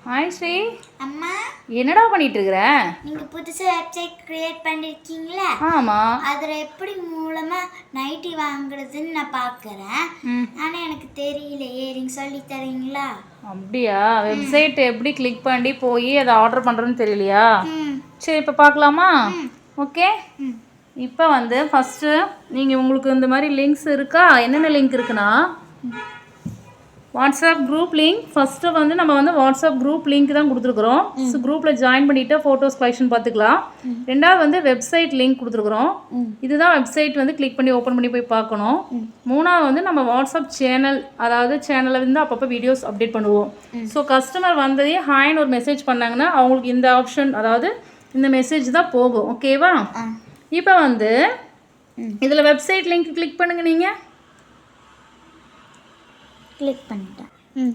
Hi Sri. அம்மா என்னடா பண்ணிட்டு இருக்கற? நீங்க புதுசா வெப்சைட் கிரியேட் பண்ணிருக்கீங்களா? ஆமா. அதுல எப்படி மூலமா நைட்டி வாங்குறதுன்னு நான் பார்க்கறேன். ஆனா எனக்கு தெரியலையே, நீங்க சொல்லி தரீங்களா? அப்படியா? வெப்சைட் எப்படி கிளிக் பண்ணி போய் அதை ஆர்டர் பண்ணுறதுன்னு தெரியலையா? சரி, இப்போ பார்க்கலாமா? ஓகே. இப்போ வந்து ஃபஸ்ட்டு நீங்கள் உங்களுக்கு இந்த மாதிரி லிங்க்ஸ் இருக்கா? என்னென்ன லிங்க் இருக்குன்னா, வாட்ஸ்அப் குரூப் லிங்க். ஃபஸ்ட்டு வந்து நம்ம வந்து வாட்ஸ்அப் குரூப் லிங்க் தான் கொடுத்துருக்குறோம். ஸோ குரூப்பில் ஜாயின் பண்ணிவிட்டு ஃபோட்டோஸ் கலெக்ஷன் பார்த்துக்கலாம். ரெண்டாவது வந்து வெப்சைட் லிங்க் கொடுத்துருக்குறோம். இதுதான் வெப்சைட் வந்து கிளிக் பண்ணி ஓப்பன் பண்ணி போய் பார்க்கணும். மூணாவது வந்து நம்ம வாட்ஸ்அப் சேனல், அதாவது சேனலில் வந்து அப்பப்போ வீடியோஸ் அப்டேட் பண்ணுவோம். ஸோ கஸ்டமர் வந்ததே ஹாய்னு ஒரு மெசேஜ் பண்ணாங்கன்னா அவங்களுக்கு இந்த ஆப்ஷன், அதாவது இந்த மெசேஜ் தான் போகும். ஓகேவா? இப்போ வந்து இதில் வெப்சைட் லிங்க் கிளிக் பண்ணுங்க. நீங்கள் கிளிக் பண்ணிட்டேன்.